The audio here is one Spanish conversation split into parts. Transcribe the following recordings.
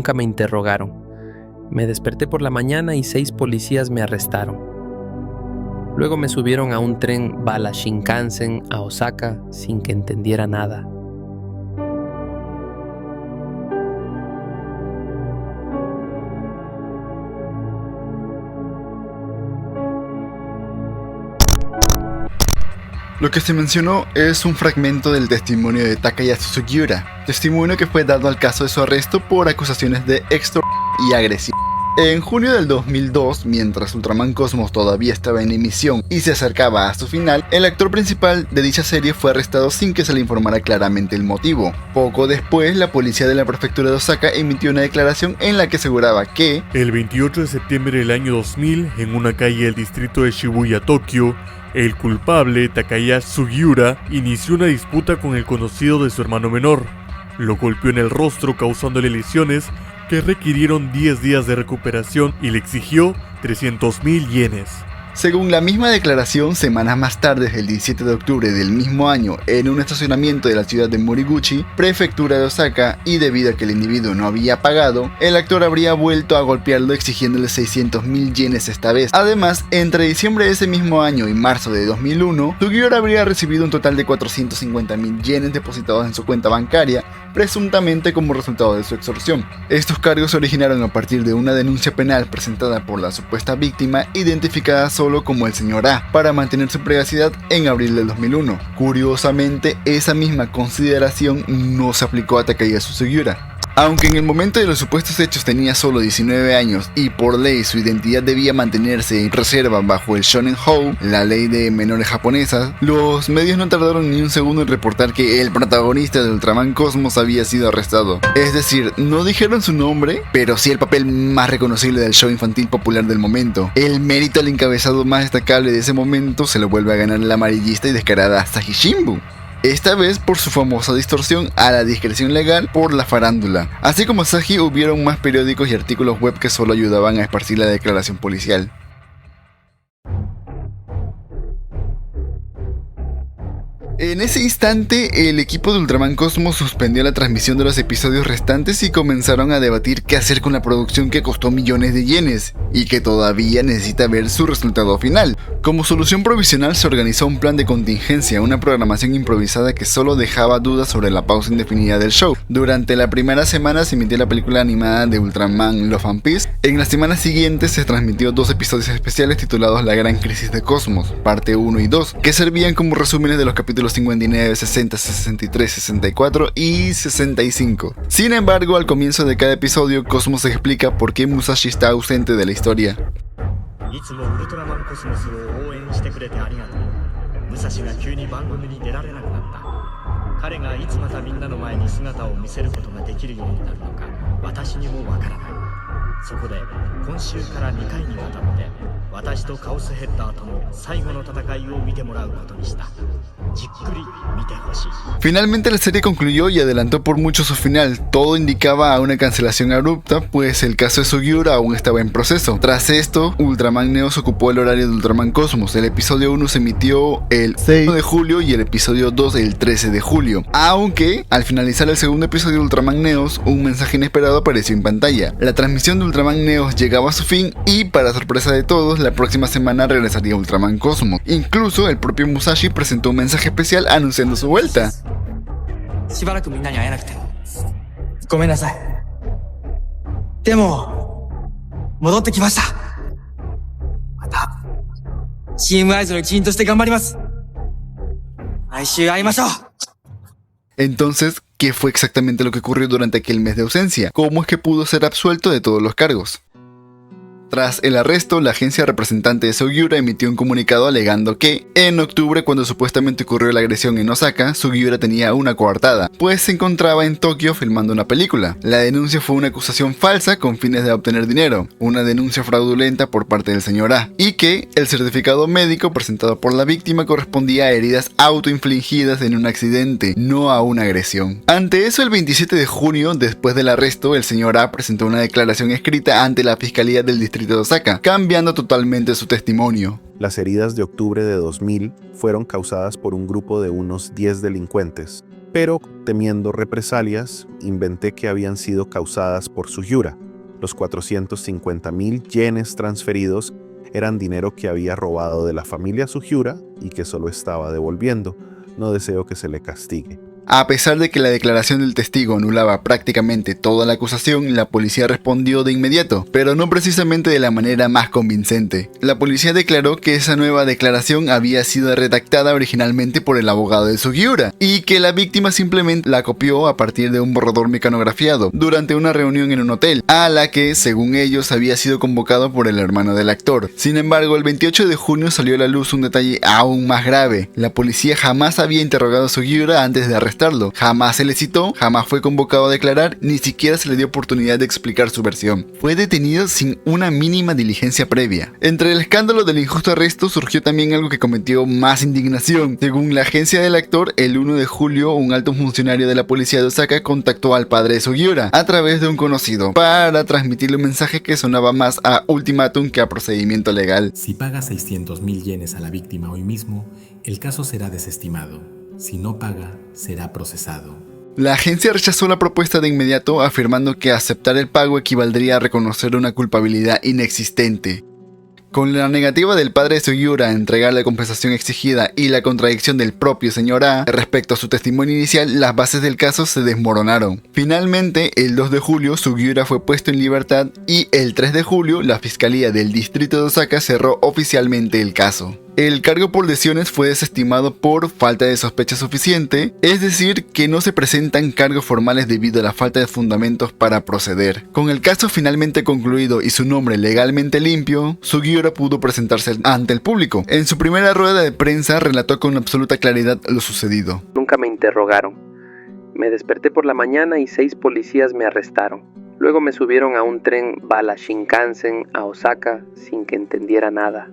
nunca me interrogaron. Me desperté por la mañana y 6 policías me arrestaron. Luego me subieron a un tren bala Shinkansen a Osaka sin que entendiera nada. Lo que se mencionó es un fragmento del testimonio de Takayasu Sugiura, testimonio que fue dado al caso de su arresto por acusaciones de extorsión y agresión. En junio del 2002, mientras Ultraman Cosmos todavía estaba en emisión y se acercaba a su final, el actor principal de dicha serie fue arrestado sin que se le informara claramente el motivo. Poco después, la policía de la prefectura de Osaka emitió una declaración en la que aseguraba que el 28 de septiembre del año 2000, en una calle del distrito de Shibuya, Tokio, el culpable, Takayasu Sugiura, inició una disputa con el conocido de su hermano menor. Lo golpeó en el rostro causándole lesiones que requirieron 10 días de recuperación y le exigió 300.000 yenes. Según la misma declaración, semanas más tarde, el 17 de octubre del mismo año, en un estacionamiento de la ciudad de Moriguchi, prefectura de Osaka, y debido a que el individuo no había pagado, el actor habría vuelto a golpearlo exigiéndole 600.000 yenes esta vez. Además, entre diciembre de ese mismo año y marzo de 2001, Sugiura habría recibido un total de 450.000 yenes depositados en su cuenta bancaria, presuntamente como resultado de su extorsión. Estos cargos se originaron a partir de una denuncia penal presentada por la supuesta víctima, identificada solo como el señor A, para mantener su privacidad en abril del 2001. Curiosamente, esa misma consideración no se aplicó a Takayasu Sugiura. Aunque en el momento de los supuestos hechos tenía solo 19 años y por ley su identidad debía mantenerse en reserva bajo el Shonen Hou, la ley de menores japonesa, los medios no tardaron ni un segundo en reportar que el protagonista de Ultraman Cosmos había sido arrestado. Es decir, no dijeron su nombre, pero sí el papel más reconocible del show infantil popular del momento. El mérito al encabezado más destacable de ese momento se lo vuelve a ganar la amarillista y descarada Asahi Shimbun. Esta vez por su famosa distorsión a la discreción legal por la farándula. Así como Asahi, hubieron más periódicos y artículos web que solo ayudaban a esparcir la declaración policial. En ese instante, el equipo de Ultraman Cosmos suspendió la transmisión de los episodios restantes y comenzaron a debatir qué hacer con la producción que costó millones de yenes y que todavía necesita ver su resultado final. Como solución provisional se organizó un plan de contingencia, una programación improvisada que solo dejaba dudas sobre la pausa indefinida del show. Durante la primera semana se emitió la película animada de Ultraman Love and Peace. En las semanas siguientes se transmitió 2 episodios especiales titulados La Gran Crisis de Cosmos, parte 1 y 2, que servían como resúmenes de los capítulos 59, 60, 63, 64 y 65. Sin embargo, al comienzo de cada episodio, Cosmos explica por qué Musashi está ausente de la historia. Finalmente la serie concluyó y adelantó por mucho su final. Todo indicaba a una cancelación abrupta, pues el caso de Sugiura aún estaba en proceso. Tras esto, Ultraman Neos ocupó el horario de Ultraman Cosmos. El episodio 1 se emitió el 6 de julio y el episodio 2 el 13 de julio. Aunque, al finalizar el segundo episodio de Ultraman Neos, un mensaje inesperado apareció en pantalla. La transmisión de Ultraman Neos llegaba a su fin y, para sorpresa de todos, la próxima semana regresaría Ultraman Cosmos. Incluso el propio Musashi presentó un mensaje especial anunciando su vuelta. Entonces, ¿qué fue exactamente lo que ocurrió durante aquel mes de ausencia? ¿Cómo es que pudo ser absuelto de todos los cargos? Tras el arresto, la agencia representante de Sugiura emitió un comunicado alegando que, en octubre, cuando supuestamente ocurrió la agresión en Osaka, Sugiura tenía una coartada, pues se encontraba en Tokio filmando una película. La denuncia fue una acusación falsa con fines de obtener dinero, una denuncia fraudulenta por parte del señor A, y que el certificado médico presentado por la víctima correspondía a heridas autoinfligidas en un accidente, no a una agresión. Ante eso, el 27 de junio, después del arresto, el señor A presentó una declaración escrita ante la Fiscalía del Distrito de Osaka, cambiando totalmente su testimonio. Las heridas de octubre de 2000 fueron causadas por un grupo de unos 10 delincuentes. pero temiendo represalias, inventé que habían sido causadas por Sugiura. Los 450,000 yenes transferidos eran dinero que había robado de la familia Sugiura y que solo estaba devolviendo. No deseo que se le castigue. A pesar de que la declaración del testigo anulaba prácticamente toda la acusación, la policía respondió de inmediato, pero no precisamente de la manera más convincente. La policía declaró que esa nueva declaración había sido redactada originalmente por el abogado de Sugiura y que la víctima simplemente la copió a partir de un borrador mecanografiado durante una reunión en un hotel, a la que, según ellos, había sido convocado por el hermano del actor. Sin embargo, el 28 de junio salió a la luz un detalle aún más grave. La policía jamás había interrogado a Sugiura antes de arrestarlo. Jamás se le citó, jamás fue convocado a declarar, ni siquiera se le dio oportunidad de explicar su versión. Fue detenido sin una mínima diligencia previa. Entre el escándalo del injusto arresto surgió también algo que cometió más indignación. Según la agencia del actor, el 1 de julio un alto funcionario de la policía de Osaka contactó al padre de Sugiura a través de un conocido para transmitirle un mensaje que sonaba más a ultimátum que a procedimiento legal. Si paga 600,000 yenes a la víctima hoy mismo, el caso será desestimado. Si no paga, será procesado. La agencia rechazó la propuesta de inmediato, afirmando que aceptar el pago equivaldría a reconocer una culpabilidad inexistente. Con la negativa del padre de Sugiura a entregar la compensación exigida y la contradicción del propio señor A respecto a su testimonio inicial, las bases del caso se desmoronaron. Finalmente, el 2 de julio, Sugiura fue puesto en libertad y el 3 de julio, la Fiscalía del Distrito de Osaka cerró oficialmente el caso. El cargo por lesiones fue desestimado por falta de sospecha suficiente, es decir, que no se presentan cargos formales debido a la falta de fundamentos para proceder. Con el caso finalmente concluido y su nombre legalmente limpio, Sugiura pudo presentarse ante el público. En su primera rueda de prensa relató con absoluta claridad lo sucedido. Nunca me interrogaron. Me desperté por la mañana y 6 policías me arrestaron. Luego me subieron a un tren bala Shinkansen a Osaka sin que entendiera nada.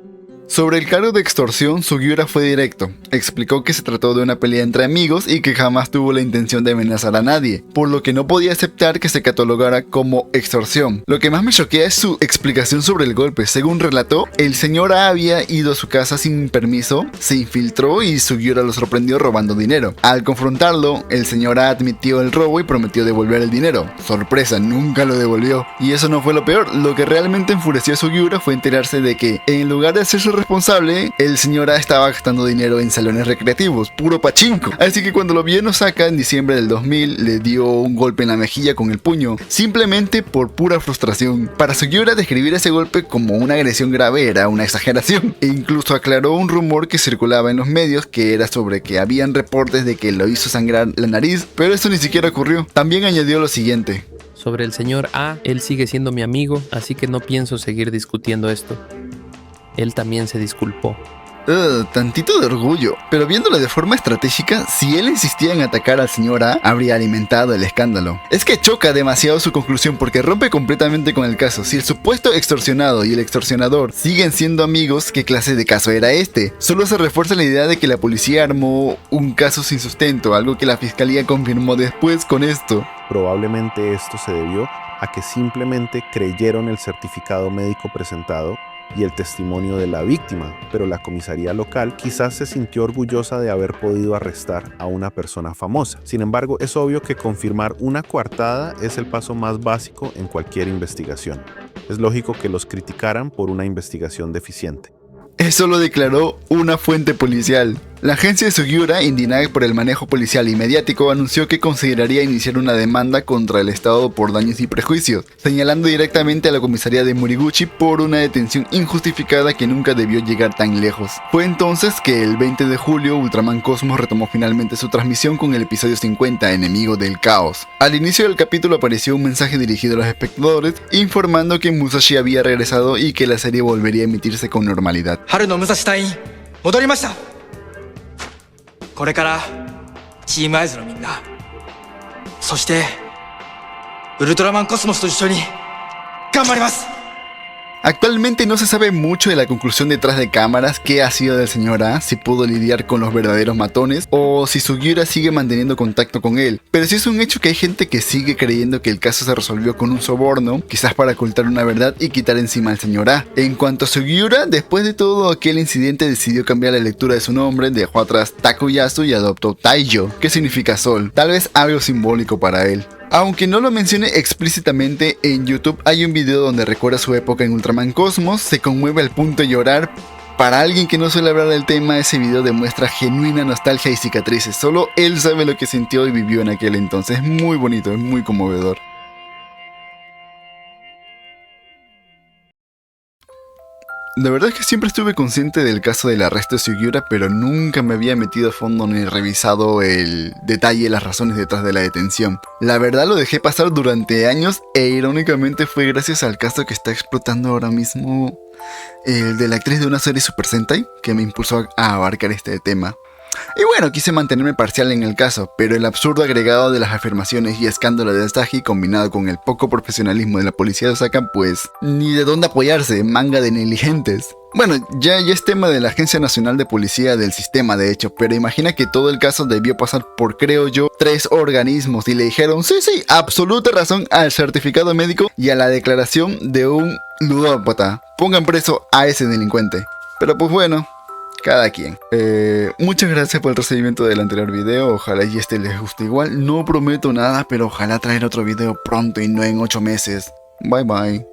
Sobre el cargo de extorsión, Sugiura fue directo. Explicó que se trató de una pelea entre amigos y que jamás tuvo la intención de amenazar a nadie, por lo que no podía aceptar que se catalogara como extorsión. Lo que más me choquea es su explicación sobre el golpe. Según relató, el señor A había ido a su casa sin permiso, se infiltró y Sugiura lo sorprendió robando dinero. Al confrontarlo, el señor A admitió el robo y prometió devolver el dinero. Sorpresa, nunca lo devolvió. Y eso no fue lo peor. Lo que realmente enfureció a Sugiura fue enterarse de que, en lugar de hacerse responsable, el señor A estaba gastando dinero en salones recreativos, puro pachinko. Así que cuando lo vio en Osaka en diciembre del 2000, le dio un golpe en la mejilla con el puño, simplemente por pura frustración. Para Sugiura, describir ese golpe como una agresión grave era una exageración, e incluso aclaró un rumor que circulaba en los medios que era sobre que habían reportes de que lo hizo sangrar la nariz, pero eso ni siquiera ocurrió. También añadió lo siguiente: Sobre el señor A, él sigue siendo mi amigo, así que no pienso seguir discutiendo esto. Él también se disculpó. Tantito de orgullo, pero viéndolo de forma estratégica, si él insistía en atacar al señor A, habría alimentado el escándalo. Es que choca demasiado su conclusión porque rompe completamente con el caso. Si el supuesto extorsionado y el extorsionador siguen siendo amigos, ¿qué clase de caso era este? Solo se refuerza la idea de que la policía armó un caso sin sustento, algo que la fiscalía confirmó después con esto. Probablemente esto se debió a que simplemente creyeron el certificado médico presentado y el testimonio de la víctima, pero la comisaría local quizás se sintió orgullosa de haber podido arrestar a una persona famosa. Sin embargo, es obvio que confirmar una coartada es el paso más básico en cualquier investigación. Es lógico que los criticaran por una investigación deficiente. Eso lo declaró una fuente policial. La agencia de Sugiura, indignada por el manejo policial y mediático, anunció que consideraría iniciar una demanda contra el Estado por daños y prejuicios, señalando directamente a la comisaría de Moriguchi por una detención injustificada que nunca debió llegar tan lejos. Fue entonces que el 20 de julio Ultraman Cosmos retomó finalmente su transmisión con el episodio 50, Enemigo del Caos. Al inicio del capítulo apareció un mensaje dirigido a los espectadores informando que Musashi había regresado y que la serie volvería a emitirse con normalidad. これからチームアイズのみんな、そしてウルトラマンコスモスと一緒に頑張ります。Actualmente no se sabe mucho de la conclusión detrás de cámaras, qué ha sido del señor A, si pudo lidiar con los verdaderos matones o si Sugiura sigue manteniendo contacto con él. Pero sí es un hecho que hay gente que sigue creyendo que el caso se resolvió con un soborno, quizás para ocultar una verdad y quitar encima al señor A. En cuanto a Sugiura, después de todo aquel incidente decidió cambiar la lectura de su nombre, dejó atrás Takuyasu y adoptó Taiyo, que significa sol, tal vez algo simbólico para él. Aunque no lo mencione explícitamente, en YouTube hay un video donde recuerda su época en Ultraman Cosmos, se conmueve al punto de llorar. Para alguien que no suele hablar del tema, ese video demuestra genuina nostalgia y cicatrices. Solo él sabe lo que sintió y vivió en aquel entonces. Es muy bonito, es muy conmovedor. La verdad es que siempre estuve consciente del caso del arresto de Sugiura, pero nunca me había metido a fondo ni revisado el detalle y las razones detrás de la detención. La verdad lo dejé pasar durante años e irónicamente fue gracias al caso que está explotando ahora mismo, el de la actriz de una serie Super Sentai, que me impulsó a abarcar este tema. Y bueno, quise mantenerme parcial en el caso, pero el absurdo agregado de las afirmaciones y escándalo de Asahi combinado con el poco profesionalismo de la policía de Osaka, pues ni de dónde apoyarse, manga de negligentes. Bueno, ya es tema de la Agencia Nacional de Policía del sistema de hecho, pero imagina que todo el caso debió pasar por, creo yo, 3 organismos y le dijeron sí, absoluta razón al certificado médico y a la declaración de un ludópata. Pongan preso a ese delincuente. Pero pues bueno, cada quien. Muchas gracias por el recibimiento del anterior video. Ojalá y este les guste igual. No prometo nada, pero ojalá traer otro video pronto y no en 8 meses. Bye bye.